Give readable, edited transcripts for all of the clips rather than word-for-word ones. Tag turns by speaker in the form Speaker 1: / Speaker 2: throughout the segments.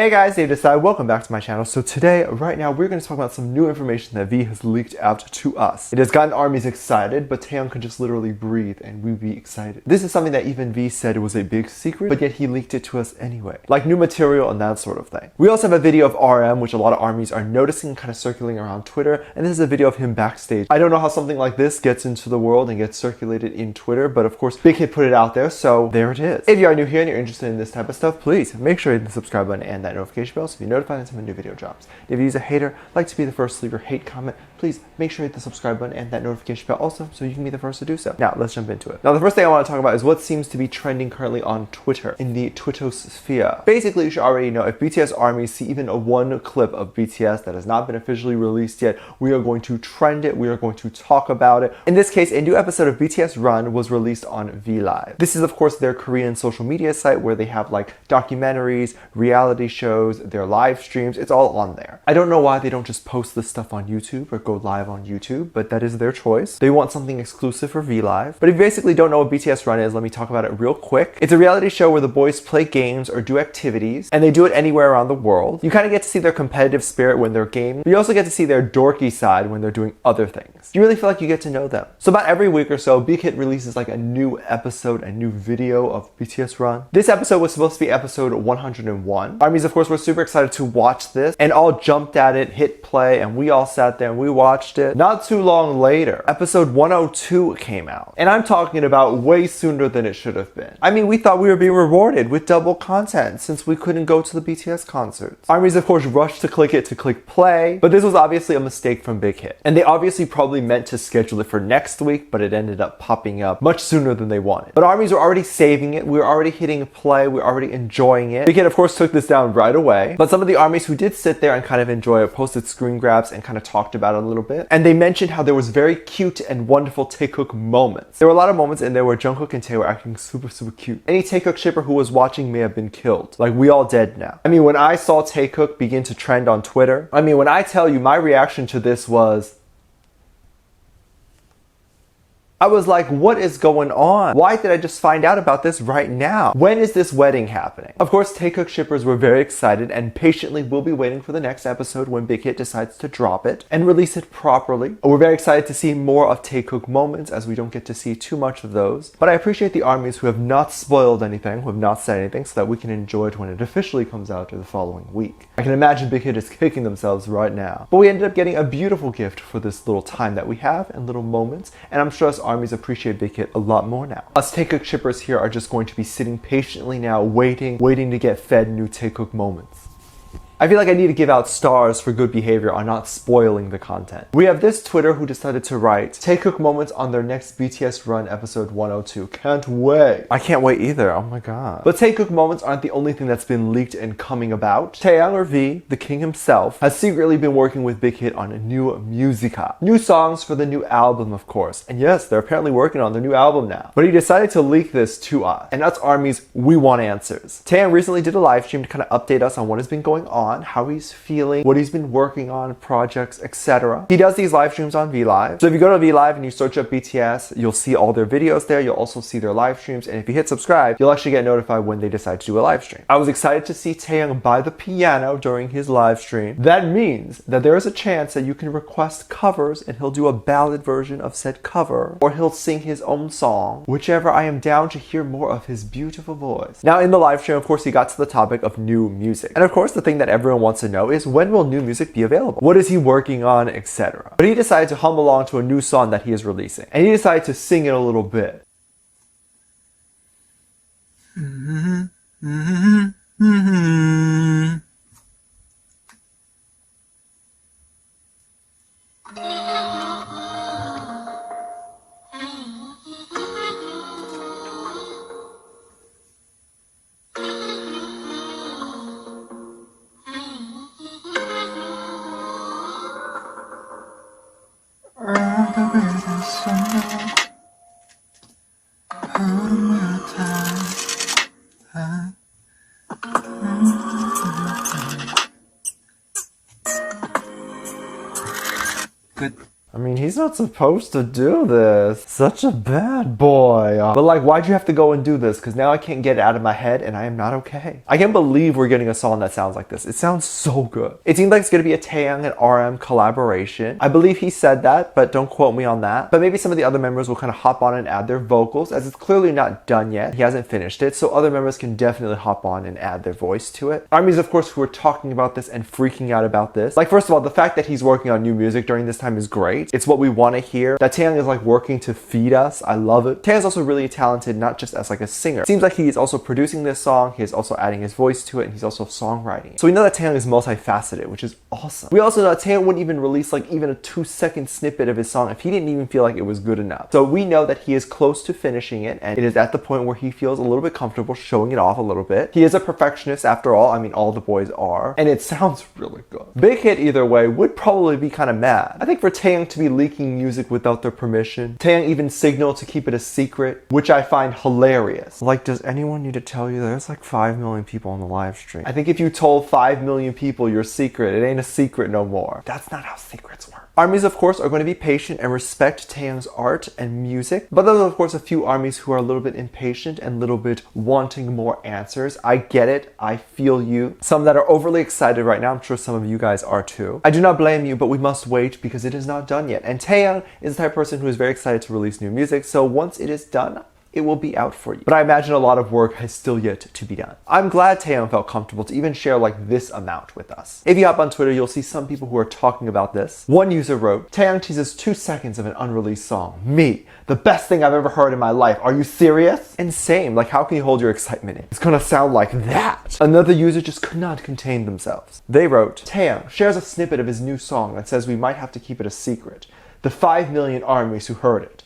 Speaker 1: Hey guys, Dave Decide. Welcome back to my channel. So today, right now, we're going to talk about some new information that V has leaked out to us. It has gotten armies excited, but Taehyung could just literally breathe and we'd be excited. This is something that even V said was a big secret, but yet he leaked it to us anyway. Like new material and that sort of thing. We also have a video of RM, which a lot of armies are noticing, kind of circulating around Twitter, and this is a video of him backstage. I don't know how something like this gets into the world and gets circulated in Twitter, but of course, Big Hit put it out there, so there it is. If you are new here and you're interested in this type of stuff, please make sure you hit the subscribe button and that notification bell so you'll be notified when some new video drops. If you're a hater, like to be the first to leave your hate comment, please make sure you hit the subscribe button and that notification bell also so you can be the first to do so. Now, let's jump into it. Now, the first thing I want to talk about is what seems to be trending currently on Twitter, in the Twittosphere. Basically, you should already know if BTS armies see even one clip of BTS that has not been officially released yet, we are going to trend it, we are going to talk about it. In this case, a new episode of BTS Run was released on V Live. This is, of course, their Korean social media site where they have like documentaries, reality shows, their live streams, it's all on there. I don't know why they don't just post this stuff on YouTube or go live on YouTube, but that is their choice. They want something exclusive for V Live. But if you basically don't know what BTS Run is, let me talk about it real quick. It's a reality show where the boys play games or do activities, and they do it anywhere around the world. You kind of get to see their competitive spirit when they're gaming, but you also get to see their dorky side when they're doing other things. You really feel like you get to know them. So about every week or so, Big Hit releases like a new episode, a new video of BTS Run. This episode was supposed to be episode 101. Armies, of course, were super excited to watch this and all jumped at it, hit play, and we all sat there and we watched it. Not too long later, episode 102 came out. And I'm talking about way sooner than it should have been. I mean, we thought we were being rewarded with double content since we couldn't go to the BTS concerts. Armies, of course, rushed to click play, but this was obviously a mistake from Big Hit. And they obviously probably meant to schedule it for next week, but it ended up popping up much sooner than they wanted. But armies were already saving it, we were already hitting play, we were already enjoying it. Big Hit, of course, took this down right away, but some of the armies who did sit there and kind of enjoy it posted screen grabs and kind of talked about it a little bit. And they mentioned how there was very cute and wonderful Taehyung moments. There were a lot of moments in there where Jungkook and Tae were acting super cute. Any Taehyung shipper who was watching may have been killed. Like, we all dead now. I mean, when I saw Taehyung begin to trend on Twitter, I mean, when I tell you my reaction to this was, I was like, what is going on? Why did I just find out about this right now? When is this wedding happening? Of course, Taehyung shippers were very excited and patiently will be waiting for the next episode when Big Hit decides to drop it and release it properly. We're very excited to see more of Taehyung moments as we don't get to see too much of those. But I appreciate the armies who have not spoiled anything, who have not said anything, so that we can enjoy it when it officially comes out the following week. I can imagine Big Hit is kicking themselves right now. But we ended up getting a beautiful gift for this little time that we have and little moments, and I'm sure us armies appreciate Big Hit a lot more now. Us Taehyung shippers here are just going to be sitting patiently now, waiting to get fed new Taehyung moments. I feel like I need to give out stars for good behavior on not spoiling the content. We have this Twitter who decided to write Taehyung moments on their next BTS Run episode 102. Can't wait. I can't wait either. Oh my god. But Taehyung moments aren't the only thing that's been leaked and coming about. Taehyung, or V, the king himself, has secretly been working with Big Hit on a new musica. New songs for the new album, of course. And yes, they're apparently working on their new album now. But he decided to leak this to us. And us armies, we want answers. Taehyung recently did a live stream to kind of update us on what has been going on, how he's feeling, what he's been working on, projects, etc. He does these live streams on V Live. So if you go to V Live and you search up BTS, you'll see all their videos there. You'll also see their live streams. And if you hit subscribe, you'll actually get notified when they decide to do a live stream. I was excited to see Taehyung by the piano during his live stream. That means that there is a chance that you can request covers and he'll do a ballad version of said cover, or he'll sing his own song, whichever. I am down to hear more of his beautiful voice. Now in the live stream, of course, he got to the topic of new music. And of course, the thing that everyone wants to know is, when will new music be available? What is he working on, etc. But he decided to hum along to a new song that he is releasing. And he decided to sing it a little bit. Good. I mean, he's not supposed to do this. Such a bad boy. But like, why'd you have to go and do this? Because now I can't get it out of my head and I am not okay. I can't believe we're getting a song that sounds like this. It sounds so good. It seems like it's going to be a Taehyung and RM collaboration. I believe he said that, but don't quote me on that. But maybe some of the other members will kind of hop on and add their vocals, as it's clearly not done yet. He hasn't finished it, so other members can definitely hop on and add their voice to it. ARMYs, of course, who are talking about this and freaking out about this. Like, first of all, the fact that he's working on new music during this time is great. It's what we want to hear. That Taehyung is like working to feed us. I love it. Taehyung's also really talented, not just as like a singer. It seems like he is also producing this song. He is also adding his voice to it, and he's also songwriting it. So we know that Taehyung is multifaceted, which is awesome. We also know that Taehyung wouldn't even release like even a 2-second snippet of his song if he didn't even feel like it was good enough. So we know that he is close to finishing it, and it is at the point where he feels a little bit comfortable showing it off a little bit. He is a perfectionist after all. I mean, all the boys are, and it sounds really good. Big Hit either way would probably be kind of mad. I think for Taehyung to be leaking music without their permission, Taehyung even signaled to keep it a secret, which I find hilarious. Like, does anyone need to tell you there's like 5 million people on the live stream? I think if you told 5 million people your secret, it ain't a secret no more. That's not how secrets work. ARMYs, of course, are going to be patient and respect Taehyung's art and music, but there's of course a few ARMYs who are a little bit impatient and a little bit wanting more answers. I get it. I feel you. Some that are overly excited right now. I'm sure some of you guys are too. I do not blame you, but we must wait because it is not done yet. And Taehyung is the type of person who is very excited to release new music, so once it is done, it will be out for you. But I imagine a lot of work has still yet to be done. I'm glad Taehyung felt comfortable to even share like this amount with us. If you hop on Twitter, you'll see some people who are talking about this. One user wrote, Taehyung teases 2 seconds of an unreleased song. Me, the best thing I've ever heard in my life. Are you serious? And same, like how can you hold your excitement in? It's gonna sound like that. Another user just could not contain themselves. They wrote, Taehyung shares a snippet of his new song that says we might have to keep it a secret. The 5 million ARMYs who heard it.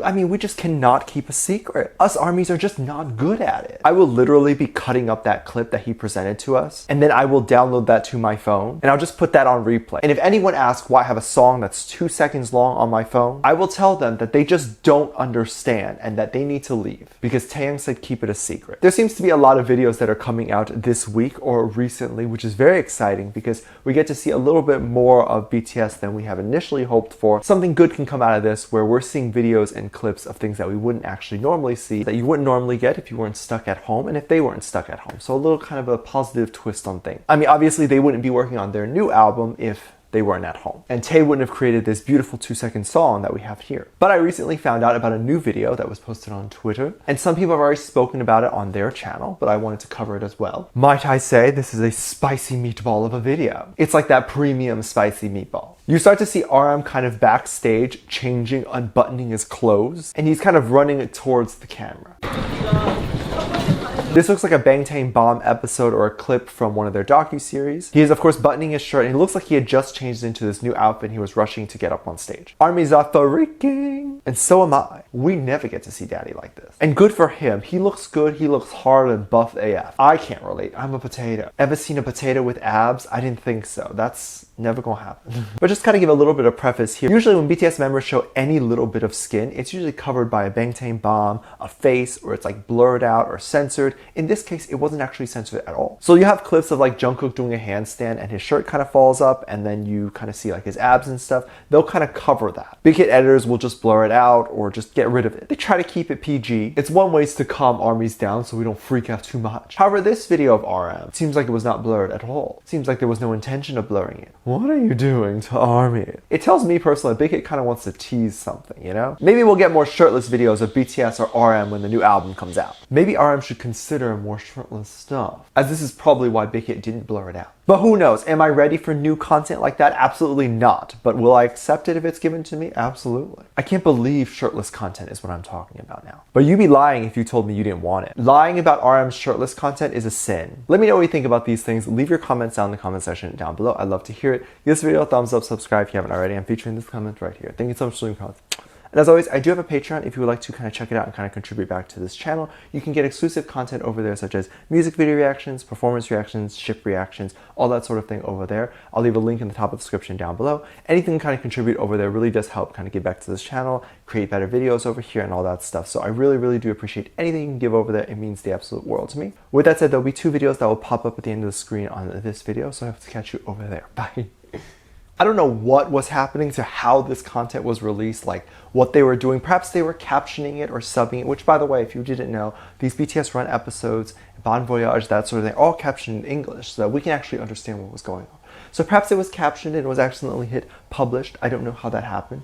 Speaker 1: I mean, we just cannot keep a secret. Us ARMYs are just not good at it. I will literally be cutting up that clip that he presented to us, and then I will download that to my phone, and I'll just put that on replay. And if anyone asks why I have a song that's 2 seconds long on my phone, I will tell them that they just don't understand and that they need to leave, because Taehyung said keep it a secret. There seems to be a lot of videos that are coming out this week or recently, which is very exciting because we get to see a little bit more of BTS than we have initially hoped for. Something good can come out of this where we're seeing videos and clips of things that we wouldn't actually normally see, that you wouldn't normally get if you weren't stuck at home and if they weren't stuck at home. So a little kind of a positive twist on things. I mean, obviously they wouldn't be working on their new album if they weren't at home. And Tae wouldn't have created this beautiful 2-second song that we have here. But I recently found out about a new video that was posted on Twitter, and some people have already spoken about it on their channel, but I wanted to cover it as well. Might I say this is a spicy meatball of a video. It's like that premium spicy meatball. You start to see RM kind of backstage changing, unbuttoning his clothes, and he's kind of running towards the camera. This looks like a Bangtan Bomb episode or a clip from one of their docu-series. He is of course buttoning his shirt, and he looks like he had just changed into this new outfit and he was rushing to get up on stage. ARMYs are freaking, and so am I. We never get to see Daddy like this. And good for him. He looks good, he looks hard and buff AF. I can't relate, I'm a potato. Ever seen a potato with abs? I didn't think so. That's never gonna happen. But just kind of give a little bit of preface here. Usually when BTS members show any little bit of skin, it's usually covered by a Bangtan Bomb, a face, or it's like blurred out or censored. In this case, it wasn't actually censored at all. So you have clips of like Jungkook doing a handstand and his shirt kind of falls up, and then you kind of see like his abs and stuff. They'll kind of cover that. Big Hit editors will just blur it out or just get rid of it. They try to keep it PG. It's one way to calm ARMYs down so we don't freak out too much. However, this video of RM seems like it was not blurred at all. Seems like there was no intention of blurring it. What are you doing to ARMY? It tells me personally Big Hit kind of wants to tease something, you know? Maybe we'll get more shirtless videos of BTS or RM when the new album comes out. Maybe RM should consider more shirtless stuff, as this is probably why Big Hit didn't blur it out. But who knows? Am I ready for new content like that? Absolutely not. But will I accept it if it's given to me? Absolutely. I can't believe shirtless content is what I'm talking about now. But you'd be lying if you told me you didn't want it. Lying about RM's shirtless content is a sin. Let me know what you think about these things. Leave your comments down in the comment section down below. I'd love to hear it. Give this video a thumbs up, subscribe if you haven't already. I'm featuring this comment right here. Thank you so much for leaving comments. And as always, I do have a Patreon if you would like to kind of check it out and kind of contribute back to this channel. You can get exclusive content over there, such as music video reactions, performance reactions, ship reactions, all that sort of thing over there. I'll leave a link in the top of the description down below. Anything to kind of contribute over there really does help kind of give back to this channel, create better videos over here and all that stuff. So I really, really do appreciate anything you can give over there. It means the absolute world to me. With that said, there'll be 2 videos that will pop up at the end of the screen on this video. So I have to catch you over there. Bye. I don't know what was happening to how this content was released, like what they were doing. Perhaps they were captioning it or subbing it, which, by the way, if you didn't know, these BTS Run episodes, Bon Voyage, that sort of thing, all captioned in English so that we can actually understand what was going on. So perhaps it was captioned and it was accidentally hit published. I don't know how that happened.